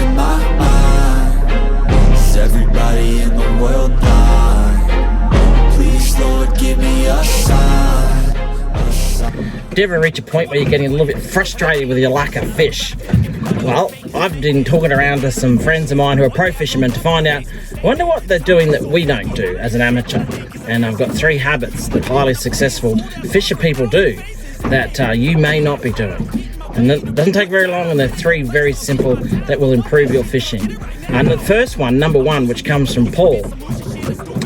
losing my mind. Is everybody in the world blind? Please, Lord, give me a sign. Do you ever reach a point where you're getting a little bit frustrated with your lack of fish? Well, I've been talking around to some friends of mine who are pro fishermen to find out, I wonder what they're doing that we don't do as an amateur. And I've got 3 habits that highly successful fisher people do that you may not be doing. And it doesn't take very long, and they're 3 very simple that will improve your fishing. And the first one, number 1, which comes from Paul,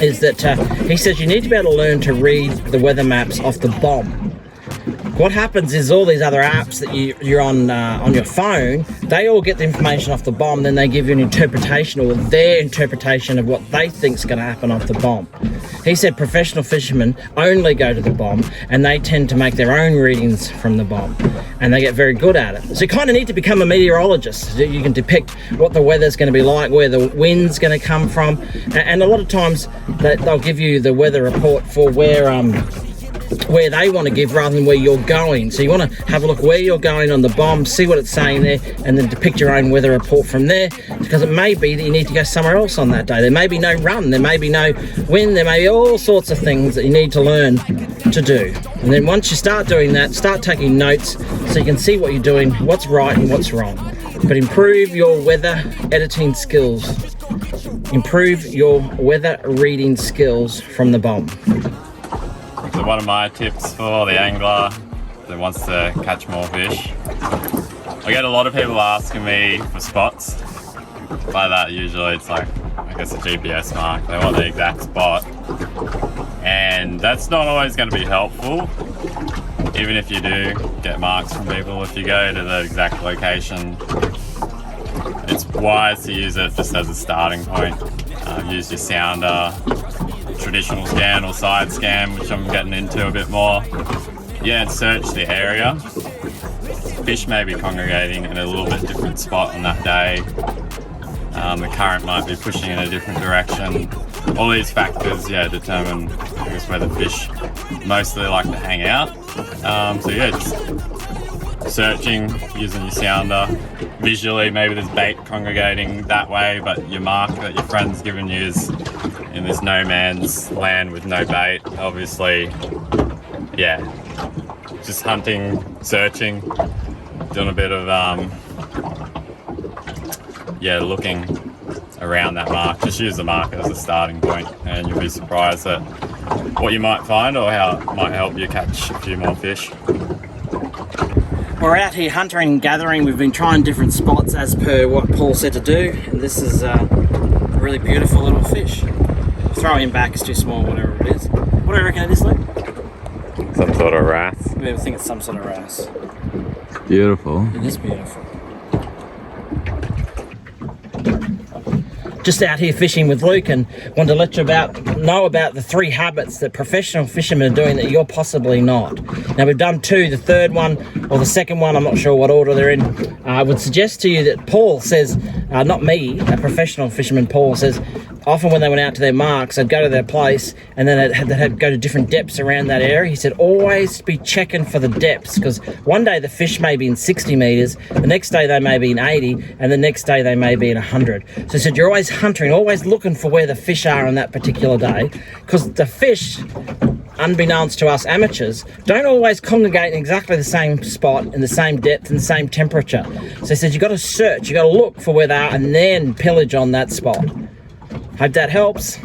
is that he says you need to be able to learn to read the weather maps off the bomb. What happens is all these other apps that you're on your phone, they all get the information off the bomb, then they give you an interpretation or their interpretation of what they think is going to happen off the bomb. He said professional fishermen only go to the bomb and they tend to make their own readings from the bomb, and they get very good at it. So you kind of need to become a meteorologist. You can depict what the weather's going to be like, where the wind's going to come from, and a lot of times they'll give you the weather report for where they want to give rather than where you're going. So you want to have a look where you're going on the bomb, see what it's saying there, and then depict your own weather report from there, because it may be that you need to go somewhere else on that day. There may be no run, there may be no wind, there may be all sorts of things that you need to learn to do. And then once you start doing that, start taking notes so you can see what you're doing, what's right and what's wrong. But improve your weather editing skills. Improve your weather reading skills from the bomb. So one of my tips for the angler that wants to catch more fish, I get a lot of people asking me for spots. By that usually it's like, I guess, a GPS mark. They want the exact spot, and that's not always going to be helpful. Even if you do get marks from people, if you go to the exact location, it's wise to use it just as a starting point. Use your sounder, traditional scan or side scan, which I'm getting into a bit more. Yeah, and search the area. Fish may be congregating in a little bit different spot on that day. The current might be pushing in a different direction. All these factors, yeah, determine, I guess, where the fish mostly like to hang out. So yeah, just searching, using your sounder. Visually, maybe there's bait congregating that way, but your mark that your friend's given you is in this no man's land with no bait. Obviously, yeah, just hunting, searching, doing a bit of yeah, looking around that mark. Just use the mark as a starting point, and you'll be surprised at what you might find or how it might help you catch a few more fish. We're out here hunting and gathering. We've been trying different spots as per what Paul said to do, and this is a really beautiful little fish. Throw him back, it's too small, whatever it is. What do you reckon it is, Luke? Some sort of wrasse. I think it's some sort of wrasse. Beautiful. It is beautiful. Just out here fishing with Luke, and wanted to let you know about the 3 habits that professional fishermen are doing that you're possibly not. Now we've done 2, the third one or the second one, I'm not sure what order they're in. I would suggest to you that Paul says, not me, a professional fisherman, Paul says, often when they went out to their marks, they'd go to their place and then they'd have to go to different depths around that area. He said always be checking for the depths, because one day the fish may be in 60 meters, the next day they may be in 80, and the next day they may be in 100. So he said you're always hunting, always looking for where the fish are on that particular day, because the fish, unbeknownst to us amateurs, don't always congregate in exactly the same spot, in the same depth, and the same temperature. So he said you've got to search, you've got to look for where they are and then pillage on that spot. Hope that helps.